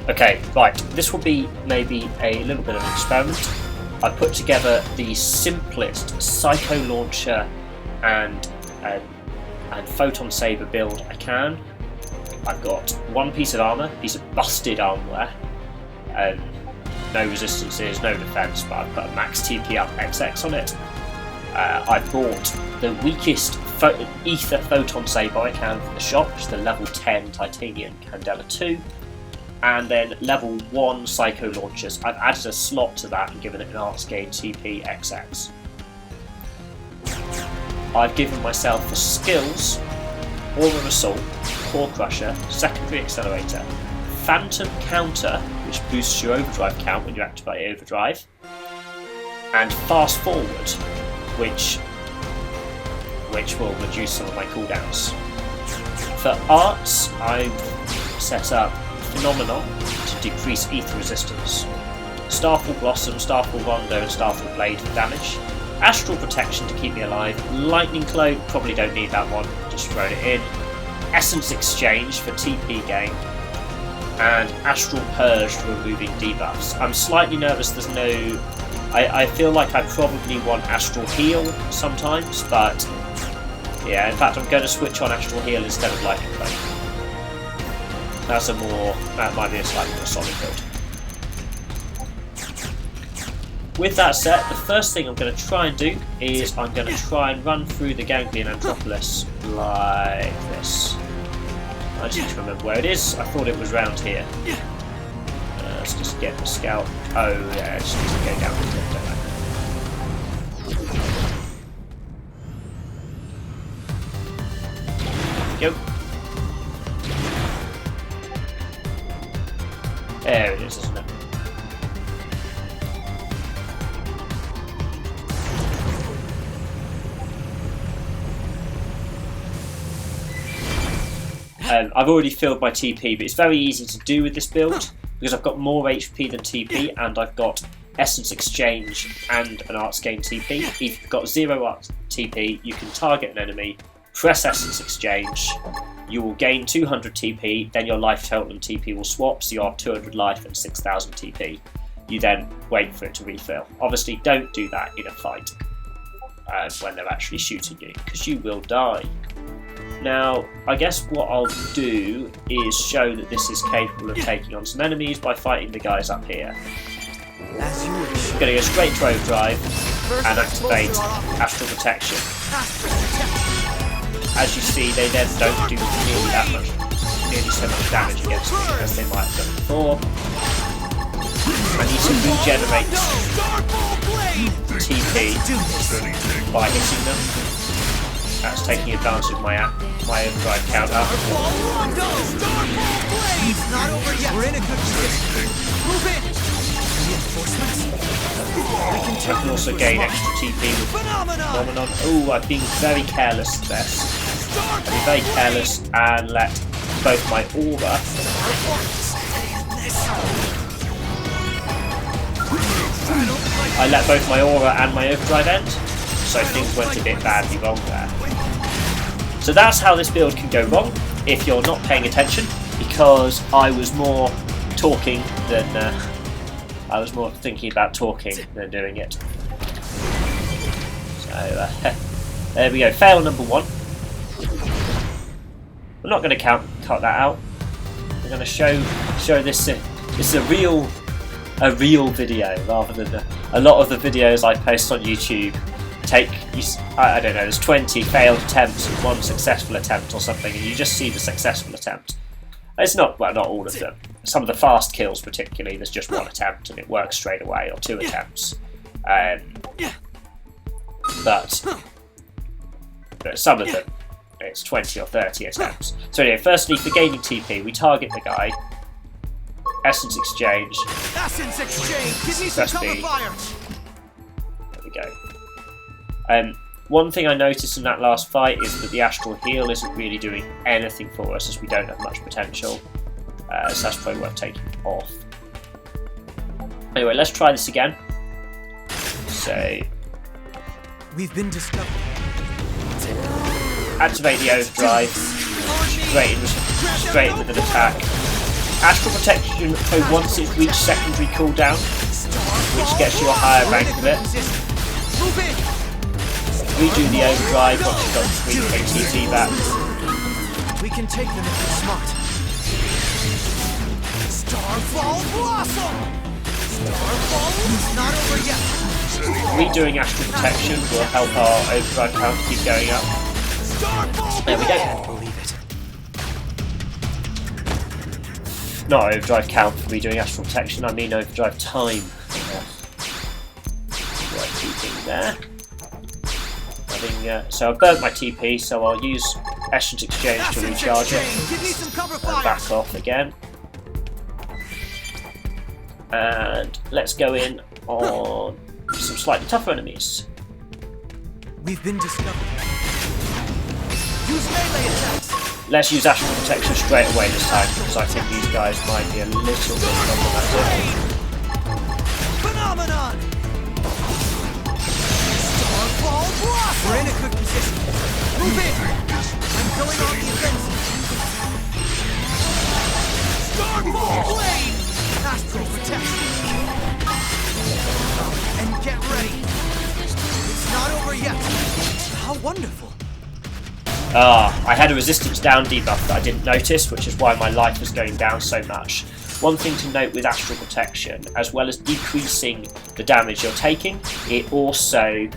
Okay, right, this will be maybe a little bit of an experiment. I put together the simplest Psycho Launcher and Photon Saber build I can. I've got one piece of armour, piece of busted armor, no resistances, no defence, but I've put a max TP up XX on it. I bought the weakest Ether Photon Saber I can from the shop, which is the level 10 Titanium Candela 2. And then level 1 Psycho Launchers. I've added a slot to that and given it an Arts Gain TP XX. I've given myself the skills Aura Assault, Core Crusher, Secondary Accelerator, Phantom Counter, which boosts your overdrive count when you activate overdrive, and Fast Forward, which will reduce some of my cooldowns. For arts, I've set up Phenomenon to decrease ether resistance, Starfall Blossom, Starfall Rondo and Starfall Blade for damage, Astral Protection to keep me alive, Lightning Cloak, probably don't need that one, just throw it in, Essence Exchange for TP gain, and Astral Purge for removing debuffs. I'm slightly nervous there's no... I feel like I probably want Astral Heal sometimes, but yeah, in fact I'm going to switch on Astral Heal instead of Lightning Cloak. That might be a slightly more solid build. With that said, the first thing I'm going to try and do is I'm going to try and run through the Ganglion Antropolis like this. I just need to remember where it is. I thought it was round here. Let's just get the scout. Oh yeah, I just need to go down the cliff, don't I? Go. There it is, isn't it? I've already filled my TP, but it's very easy to do with this build because I've got more HP than TP and I've got Essence Exchange and an Arts Gain TP. If you've got 0 Arts TP, you can target an enemy, press Essence Exchange, you will gain 200 TP, then your life total and TP will swap, so you have 200 life and 6000 TP. You then wait for it to refill. Obviously don't do that in a fight when they're actually shooting you, because you will die. Now, I guess what I'll do is show that this is capable of taking on some enemies by fighting the guys up here. I'm going to go straight to overdrive and activate Astral Protection. As you see, they then don't do nearly so much damage against me as they might have done before. I need to regenerate TP by hitting them. That's taking advantage of my overdrive counter. I can also gain extra TP with Phenomenon. Oh, I've been very careless there. I've been very careless and let both my aura and my overdrive end, so things went a bit badly wrong there. So that's how this build can go wrong if you're not paying attention, because I was more talking than I was more thinking about talking than doing it. So there we go. Fail number 1. We're not going to cut that out. We're going to show this. This is a real video rather than a lot of the videos I post on YouTube. I don't know, there's 20 failed attempts and 1 successful attempt or something, and you just see the successful attempt. It's not, well, not all of them. Some of the fast kills particularly, there's just 1 attempt and it works straight away, or 2 attempts. But some of them, it's 20 or 30 attempts. So anyway, firstly, for gaining TP, we target the guy. Essence Exchange. Essence Exchange! Give me some cover fire! There we go. One thing I noticed in that last fight is that the Astral Heal isn't really doing anything for us as we don't have much potential. So that's probably worth taking off. Anyway, let's try this again. So, we've been discovered. Activate the overdrive. Straight in with an attack. Astral Protection for once it's reached secondary cooldown, which gets you a higher rank of it. Redo the overdrive once you've got 3k TP back. We can take them if we're smart. Starfall Blossom! Starfall is not over yet. Redoing Astral Protection will help our overdrive count keep going up. There we go. Not overdrive count for redoing Astral Protection, I mean overdrive time. Right, TP there. So I've burnt my TP, so I'll use Essence Exchange to recharge it. And back off again. And let's go in on some slightly tougher enemies. We've been discovered. Use melee attacks. Let's use Astral Protection straight away this time, because I think these guys might be a little bit problematic. Phenomenon! Starfall Blossom! We're in a good position. Move in! I'm going on the offensive. Starfall Blade! Astral Protection! And get ready! It's not over yet! How wonderful! I had a resistance down debuff that I didn't notice, which is why my life was going down so much. One thing to note with Astral Protection, as well as decreasing the damage you're taking, it also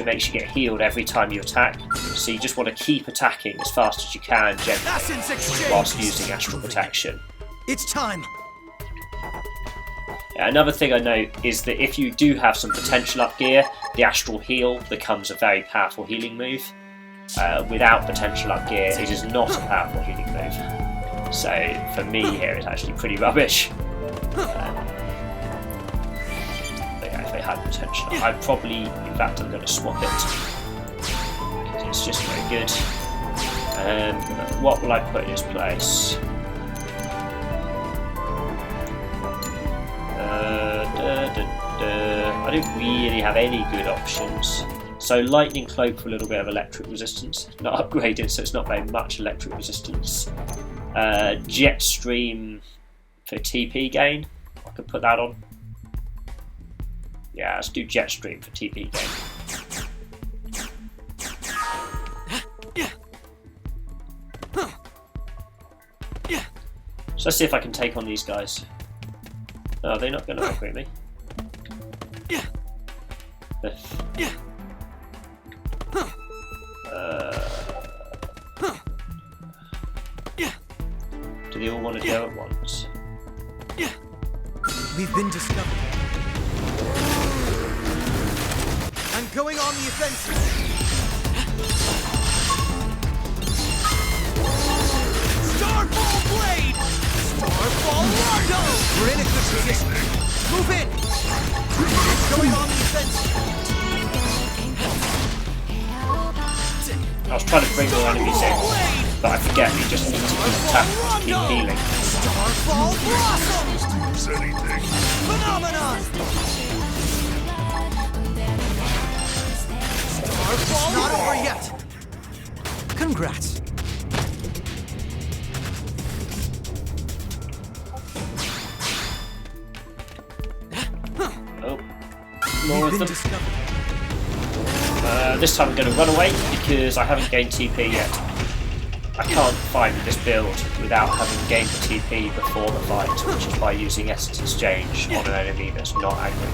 makes you get healed every time you attack. So you just want to keep attacking as fast as you can, gently, whilst using Astral Protection. It's time! Another thing I note is that if you do have some potential up gear, the Astral Heal becomes a very powerful healing move. Without potential up gear, it is not a powerful healing move. So for me here, it's actually pretty rubbish. But yeah, if they had potential, I'd probably, in fact, I'm going to swap it because it's just very good. What will I put in its place? I don't really have any good options. So Lightning Cloak for a little bit of electric resistance. Not upgraded, so it's not very much electric resistance. Jet Stream for TP gain. I could put that on. Yeah, let's do Jet Stream for TP gain. So let's see if I can take on these guys. No, they're not going to upgrade me. Do they all want to go at once? We've been discovered. I'm going on the offensive. Starfall Blade! Starfall Largo! We're in a good position. Move in! Going on the offensive. I was trying to bring more enemies in, but I forget we just need to keep attacking to keep healing. Starfall Blossom! Phenomenon! Starfall not over yet! Congrats! Oh, more of them. This time I'm going to run away because I haven't gained TP yet. I can't fight this build without having gained the TP before the fight, which is by using Essence Exchange on an enemy that's not angry.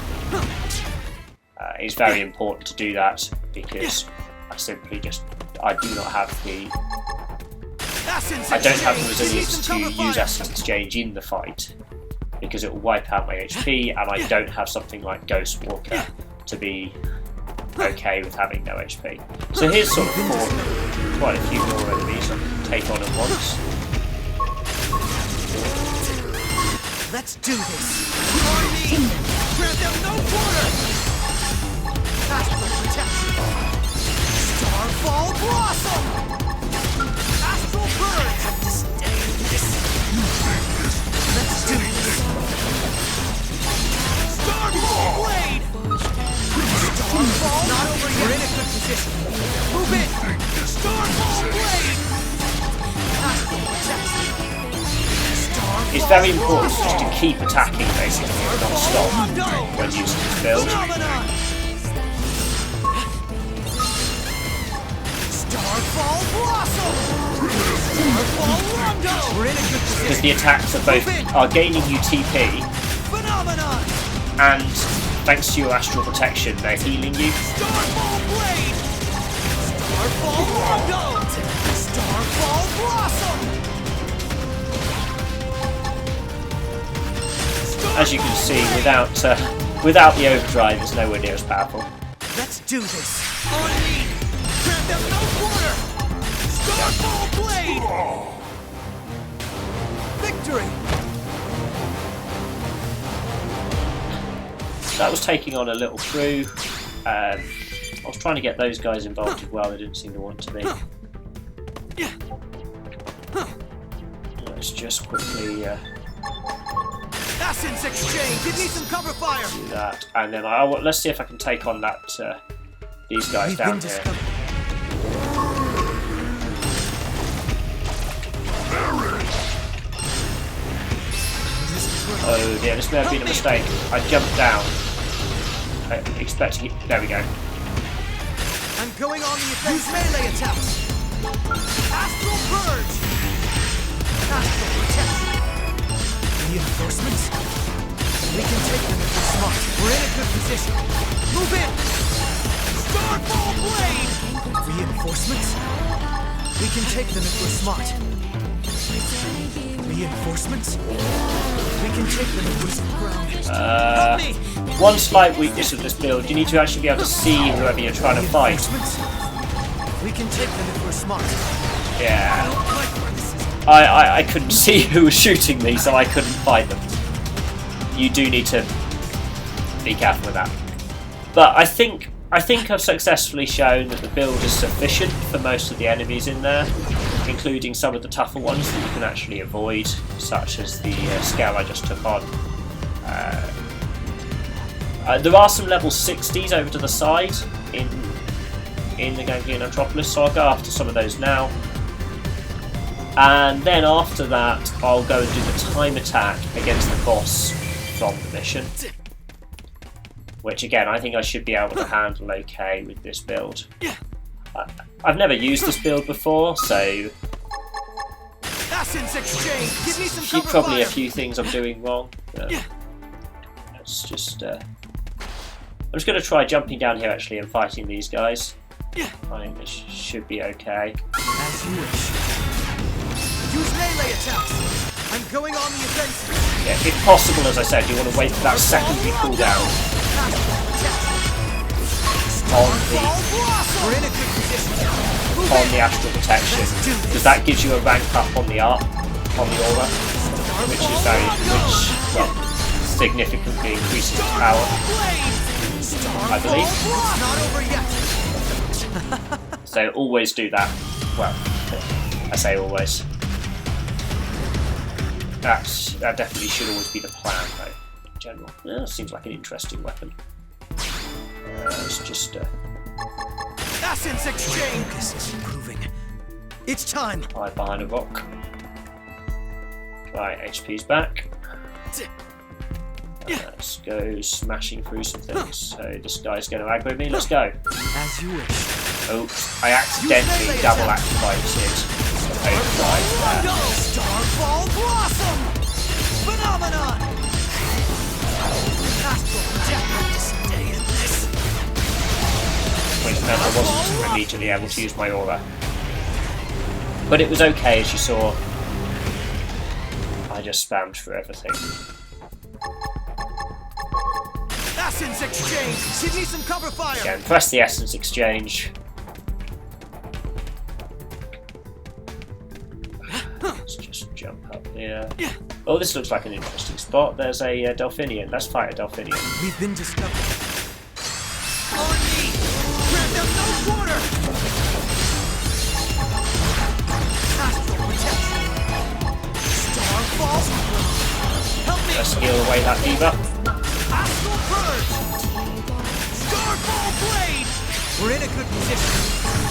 It's very important to do that because I do not have the resilience to use Essence Exchange in the fight because it will wipe out my HP, and I don't have something like Ghost Walker to be okay with having no HP. So here's sort of quite a few more enemies I can take on at once. Let's do this! On me! Grant them no quarter! Astral Protection! Starfall Blossom! Astral Bird! Have to stay in this. Let's do this! Starfall Blade! Starfall! Not over yet! We're in a good position. Move in! Starfall Blade! Astral Protection! very important just to keep attacking basically and not stop when using this build. Because the attacks are gaining you TP, and thanks to your astral protection, they're healing you. As you can see, without the overdrive, it's nowhere near as powerful. Let's do this. On me. Grab them no quarter. Starfall blade. Victory. So that was taking on a little crew. I was trying to get those guys involved as well. They didn't seem to want to be. Let's just quickly. Essence exchange. Give me some cover fire. Do that, and then let's see if I can take on that these guys down here. Oh dear, this may have been a mistake. I jumped down. Expecting it. There we go. I'm going on the offense. Melee attacks. Astral purge. Astral protect. Reinforcements? We can take them if we're smart. We're in a good position. Move in! Starfall blade! Reinforcements? We can take them if we're smart. Reinforcements? We can take them if we're grounded. One slight weakness of this build, you need to actually be able to see whoever you're trying to fight. We can take them if we're smart. Yeah. I couldn't see who was shooting me, so I couldn't fight them. You do need to be careful with that. But I think I've successfully shown that the build is sufficient for most of the enemies in there, including some of the tougher ones that you can actually avoid, such as the scale I just took on. There are some level 60s over to the side in the Ganglion Antropolis, so I'll go after some of those now. And then after that, I'll go and do the time attack against the boss from the mission. Which again, I think I should be able to handle okay with this build. I've never used this build before, so probably a few things I'm doing wrong. Let's just I'm just going to try jumping down here actually and fighting these guys. I think this should be okay. As you wish. Use melee attacks. I'm going on the offensive. Yeah, if possible, as I said, you want to wait for that secondary cooldown on the astral protection, because that gives you a rank up on the aura, which significantly increases its power, I believe. So always do that. Well, I say always. That definitely should always be the plan, though, in general. Yeah, seems like an interesting weapon. It's just Essence exchange. This is improving. It's time. Hide behind a rock. Right, HP's back. Let's go smashing through some things. So this guy's going to aggro me. Let's go. As you wish. Oops, I accidentally double activated overdrive there. Starfall blossom. Phenomenon. Stay in this. Which meant I wasn't immediately able to use my aura. But it was okay, as you saw. I just spammed through everything. Essence exchange! Give me some cover fire! Again, press the essence exchange. Let's just jump up here. Oh, this looks like an interesting spot. There's a Delphinian. Let's fight a Delphinian. We've been discovered. On me! Grab them no quarter! Astral protection! Starfall! Help me! Let's heal away that debuff. Astral purge! Starfall blade! We're in a good position.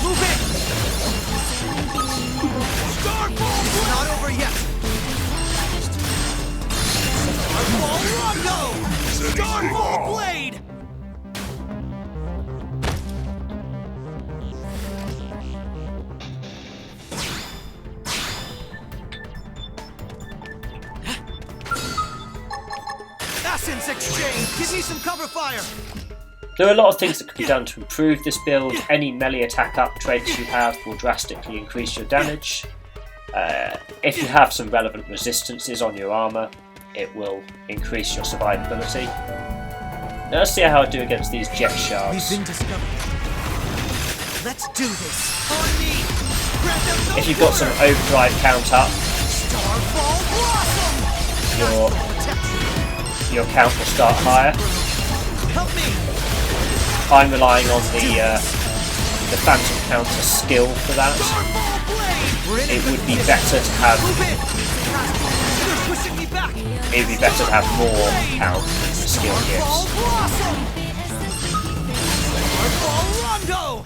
Move in! Starfall blade! Not over yet! Starfall Blade! Essence Exchange! Give me some cover fire! There are a lot of things that could be done to improve this build. Any melee attack up traits you have will drastically increase your damage. If you have some relevant resistances on your armour, it will increase your survivability. Now let's see how I do against these jet shards. We've been discovered. Let's do this! On me! Grant them no If you've got some overdrive count up, Starfall Blossom! your count will start higher. Help me! I'm relying on the Phantom Counter skill for that. Starfall Blade! It would be better to have. Move in! You're pushing me back! It would be better to have more count than the skill Starfall gives. Blossom! Starfall Rondo!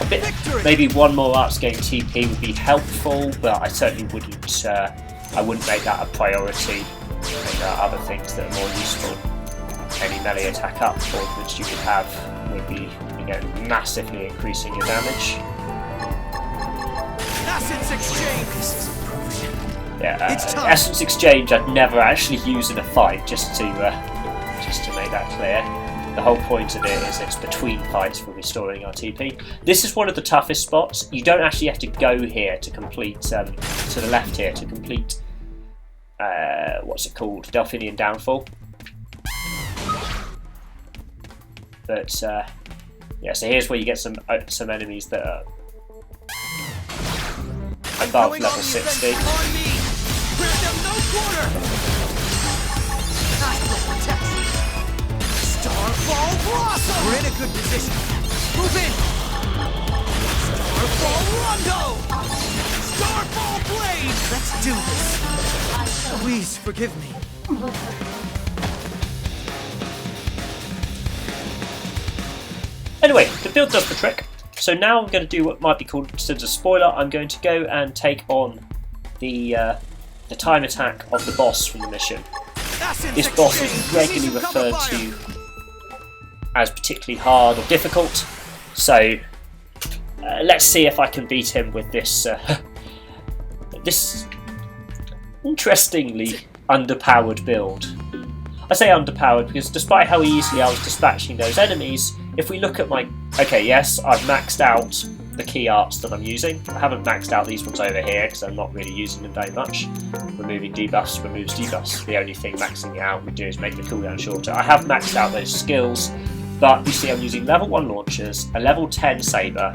A bit, maybe one more Arts Game TP would be helpful, but I certainly wouldn't. I wouldn't make that a priority. I think there are other things that are more useful. Any melee attack up which you could have would be, massively increasing your damage. Essence Exchange! Yeah, It's time. Essence Exchange I'd never actually use in a fight, just to make that clear. The whole point of it is it's between fights for restoring our TP. This is one of the toughest spots. You don't actually have to go here to complete, to the left here, to complete, what's it called? Definian Downfall. But, yeah, so here's where you get some enemies that are above level 60. On me! Grant them no quarter! Astral protection! Starfall Blossom! We're in a good position. Move in! Starfall Rondo! Starfall Blade! Let's do this! Please forgive me. Anyway, the build does the trick. So now I'm going to do what might be called, instead of a spoiler, I'm going to go and take on the time attack of the boss from the mission. This boss is regularly referred to as particularly hard or difficult, so let's see if I can beat him with this this interestingly underpowered build. I say underpowered because despite how easily I was dispatching those enemies, if we look at my... Okay, yes, I've maxed out the key arts that I'm using. I haven't maxed out these ones over here because I'm not really using them very much. Removing debuffs removes debuffs. The only thing maxing it out would do is make the cooldown shorter. I have maxed out those skills, but you see I'm using level 1 launchers, a level 10 saber,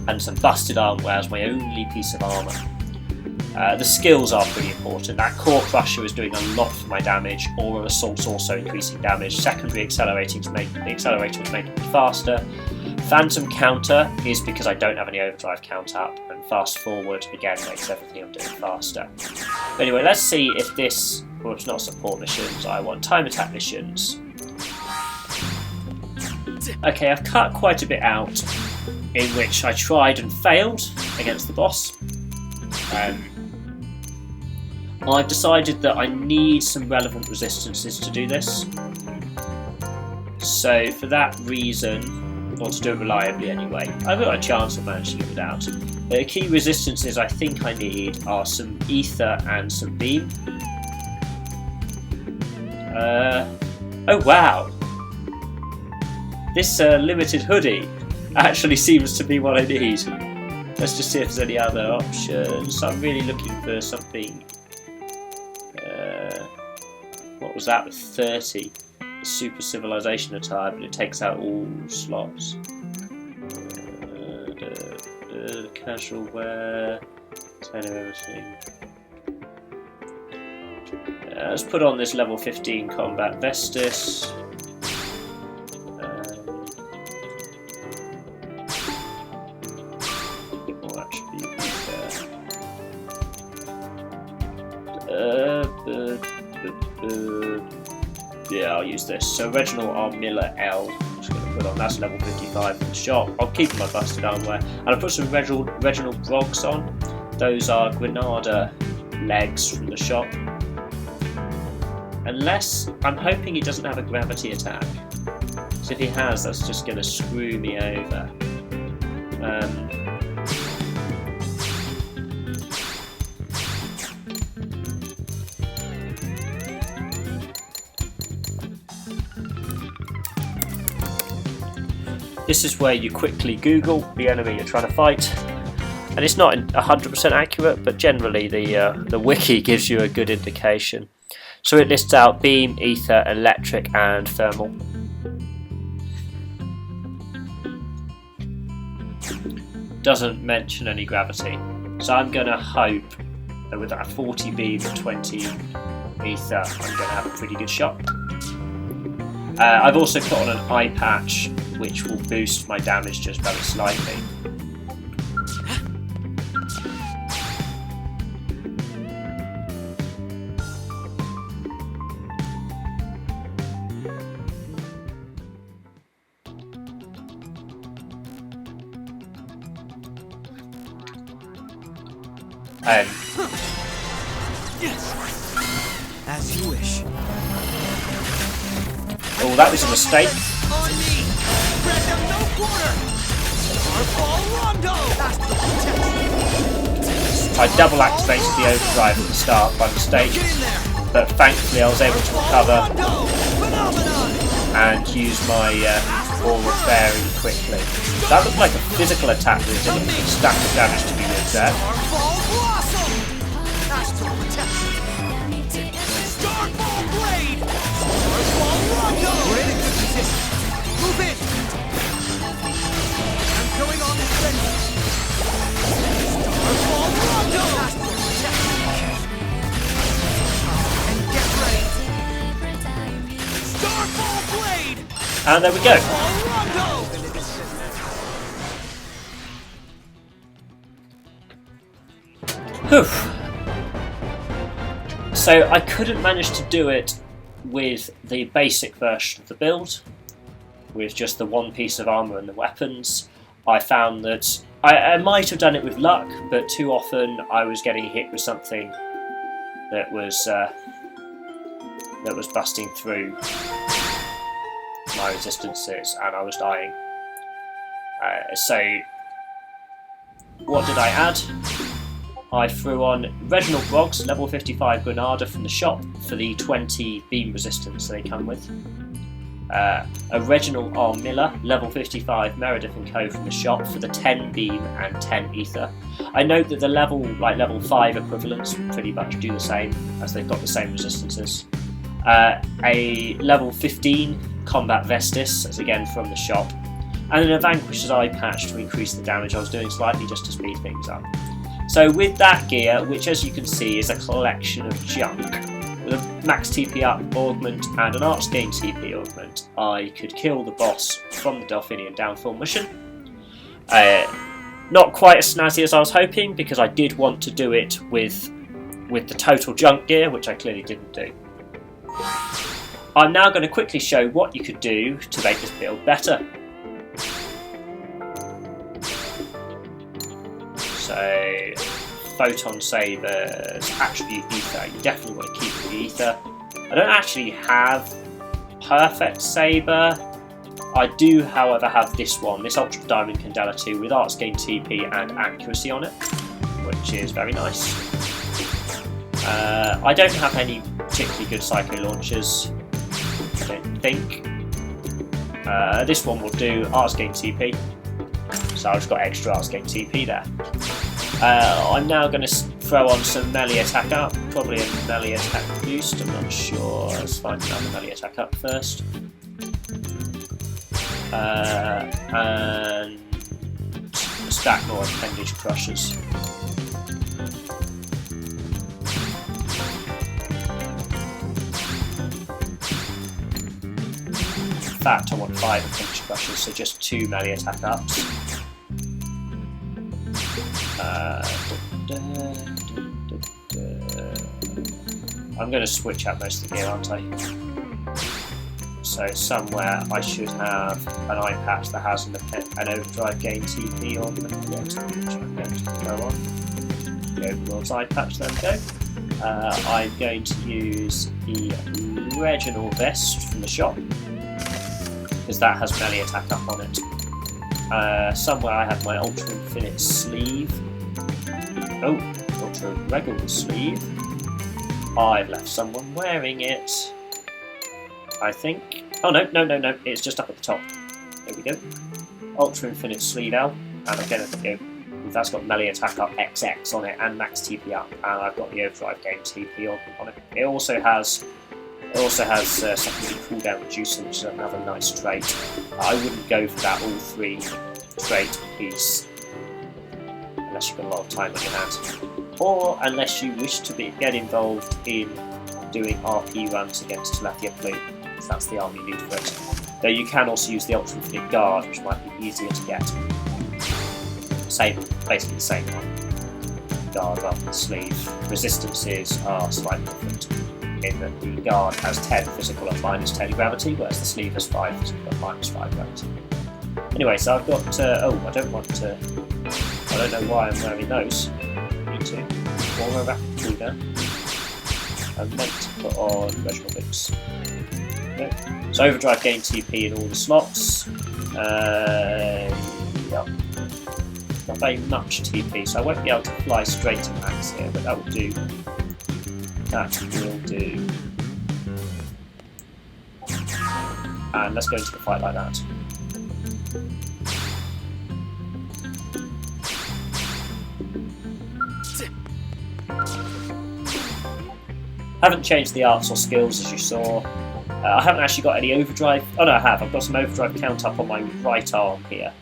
and some busted armware as my only piece of armour. The skills are pretty important. That core crusher is doing a lot for my damage. Aura assault's also increasing damage. Secondary accelerating to make the accelerator is making me faster. Phantom counter is because I don't have any overdrive count up, and fast forward again makes everything I'm doing faster. But anyway, let's see if this. Well, it's not support missions. I want time attack missions. Okay, I've cut quite a bit out in which I tried and failed against the boss. I've decided that I need some relevant resistances to do this. So for that reason, I want to do it reliably anyway. I've got a chance of managing it without. The key resistances I think I need are some ether and some beam. Oh wow! This limited hoodie actually seems to be what I need. Let's just see if there's any other options. I'm really looking for something. What was that with 30? Super civilization attire, but it takes out all slots. Casual wear, 10 of everything. Let's put on this level 15 combat vestis. More attributes there. Yeah, I'll use this. So Reginald Armilla L. I'm just going to put on. That's level 55 in the shop. I'll keep my busted armware. And I'll put some Reginald Brogs on. Those are Granada legs from the shop. Unless, I'm hoping he doesn't have a gravity attack. So if he has, that's just going to screw me over. This is where you quickly Google the enemy you're trying to fight. And it's not 100% accurate, but generally the wiki gives you a good indication. So it lists out beam, ether, electric and thermal. Doesn't mention any gravity. So I'm going to hope that with that 40 beam and 20 ether, I'm going to have a pretty good shot. I've also put on an eye patch, which will boost my damage just very slightly. As you wish. Oh, that was a mistake. On me! Grant them no quarter! Starfall Rondo! I double activated the overdrive at the start by mistake, Get in there! but thankfully I was able to recover Rondo! Phenomenon! and use my aura bearing quickly. That looked like a physical attack with a stack of damage to be moved there. Starfall Blossom! Astral Protection! Starfall Blade! Starfall Rondo! We're in a good position. Move in! I'm going on this fence. Starfall Rondo! Astral Protection! And get ready! Starfall Blade! And there we go. Starfall Rondo! Whew. So I couldn't manage to do it with the basic version of the build, with just the one piece of armour and the weapons. I found that I might have done it with luck, but too often I was getting hit with something that was busting through my resistances, and I was dying. So what did I add? I threw on Reginald Broggs, level 55 Granada from the shop for the 20 beam resistance they come with. A Reginald R. Miller, level 55 Meredith & Co from the shop for the 10 beam and 10 ether. I note that the level 5 equivalents pretty much do the same, as they've got the same resistances. A level 15 Combat Vestis, as again from the shop. And then a Vanquisher's Eye Patch to increase the damage I was doing slightly, just to speed things up. So with that gear, which as you can see is a collection of junk, with a max TP up augment and an arts gain TP augment, I could kill the boss from the Definian Downfall mission. Not quite as snazzy as I was hoping, because I did want to do it with the total junk gear, which I clearly didn't do. I'm now going to quickly show what you could do to make this build better. So, Photon Sabers, Attribute Ether, you definitely want to keep the Ether. I don't actually have Perfect Saber. I do, however, have this one, this Ultra Diamond Candela 2 with Arts Gain TP and Accuracy on it, which is very nice. I don't have any particularly good Psycho launchers, I don't think. This one will do Arts Gain TP. So I've just got extra Arts Gain TP there. I'm now going to throw on some melee attack up, probably a melee attack boost, I'm not sure. Let's find another melee attack up first. And a stack more appendage crushers. In fact, I want 5 appendage crushers, so just 2 melee attack ups. I'm going to switch out most of the gear, aren't I? So somewhere I should have an eye patch that has an overdrive gain TP on. Go on. The overworld's eye patch, there we go. I'm going to use the Regional Vest from the shop, because that has melee attack up on it. Somewhere I have my Ultra Infinite Sleeve. Oh, Ultra Regular Sleeve. I've left someone wearing it, I think. Oh no, it's just up at the top. There we go. Ultra Infinite Sleeve L, and I'm going to go. That's got melee attack up XX on it and max TP up, and I've got the overdrive game TP on it. It also has secondary cooldown reducer, which is another nice trait. I wouldn't go for that all three trait piece unless you've got a lot of time on your hands, or unless you wish to get involved in doing RP runs against Telethia Blue. That's the army you need for it. Though you can also use the Ultra Infinite Guard, which might be easier to get. Basically the same one. Guard rather than sleeve. Resistances are slightly different, in that the guard has 10 physical and minus 10 gravity, whereas the sleeve has 5 physical and minus 5 gravity. Anyway, so I've got. I don't know why I'm wearing those. Need to. Warmer rapid trigger. I'm meant to put on Regional Boots. Okay. So overdrive gain TP in all the slots. Yep. Not very much TP, so I won't be able to fly straight to max here, but that will do. That will do. And let's go into the fight like that. Haven't changed the arts or skills as you saw. I haven't actually got any overdrive. Oh no, I have. I've got some overdrive count up on my right arm here.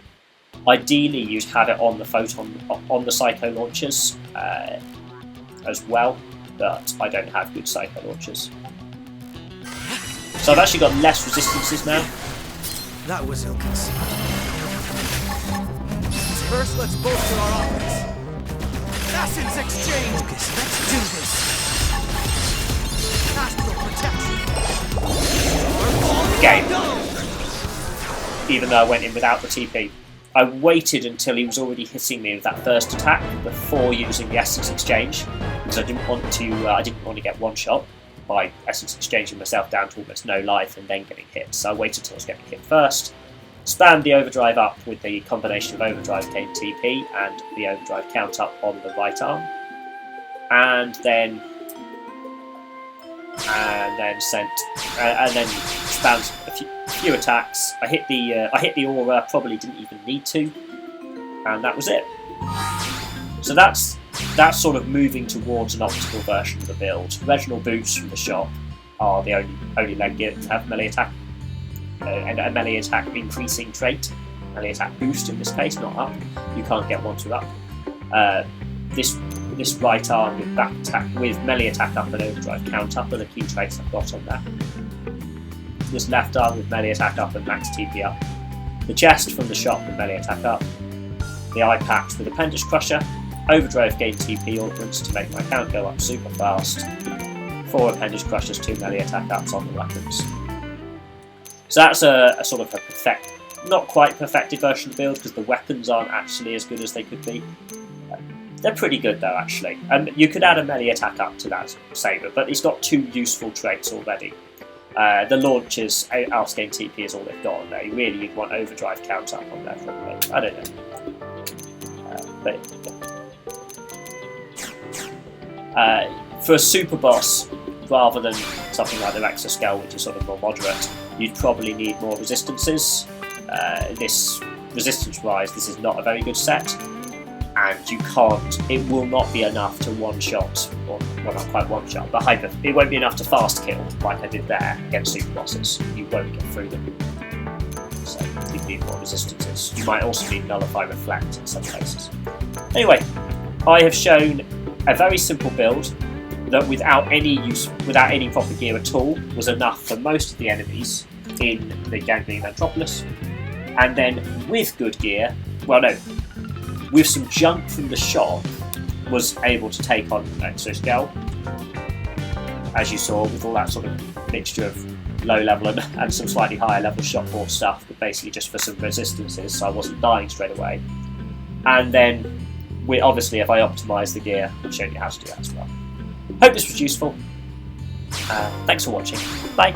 Ideally, you'd have it on the photon, on the psycho launchers as well, but I don't have good psycho launchers. So I've actually got less resistances now. That was ill-conceived. First, let's bolster our offense. Acids exchange. Focus. Let's do this. Astral protection. Game. Even though I went in without the TP. I waited until he was already hitting me with that first attack before using the Essence Exchange, because I didn't want to get one shot by Essence Exchanging myself down to almost no life and then getting hit. So I waited until I was getting hit first, spammed the overdrive up with the combination of overdrive gain TP and the overdrive count up on the right arm, and then spammed a few attacks. I hit the aura, probably didn't even need to, and that was it. So that's sort of moving towards an optimal version of the build. Regional Boots from the shop are the only leg gear that have melee attack and a melee attack increasing trait. Melee attack boost in this case, not up. You can't get 1/2 up. This right arm with back attack with melee attack up and overdrive count up are the key traits I've got on that. This left arm with melee attack up and max TP up. The chest from the shop with melee attack up. The eye patch with Appendage Crusher. Overdrive gain TP augments to make my count go up super fast. 4 Appendage Crushers, 2 melee attack ups on the weapons. So that's a sort of a not quite perfected version of the build, because the weapons aren't actually as good as they could be. They're pretty good though, actually. You could add a melee attack up to that saber, but it's got 2 useful traits already. The launchers, Arse gain TP is all they've got on there. Really, you'd want overdrive count up on there probably. I don't know. For a super boss, rather than something like the Exascale, which is sort of more moderate, you'd probably need more resistances. This resistance-wise, this is not a very good set. And you can't, it will not be enough to one-shot, or well, not quite one-shot, but it won't be enough to fast kill like I did there against super bosses. You won't get through them. So you need more resistances. You might also need Nullify Reflect in some cases. Anyway, I have shown a very simple build that without any proper gear at all was enough for most of the enemies in the Ganglion Antropolis. And then with good gear, well no, with some junk from the shop, was able to take on Exascale, as you saw, with all that sort of mixture of low level and some slightly higher level shotboard stuff, but basically just for some resistances, so I wasn't dying straight away. And then, obviously, if I optimise the gear, I've shown you how to do that as well. Hope this was useful. Thanks for watching. Bye.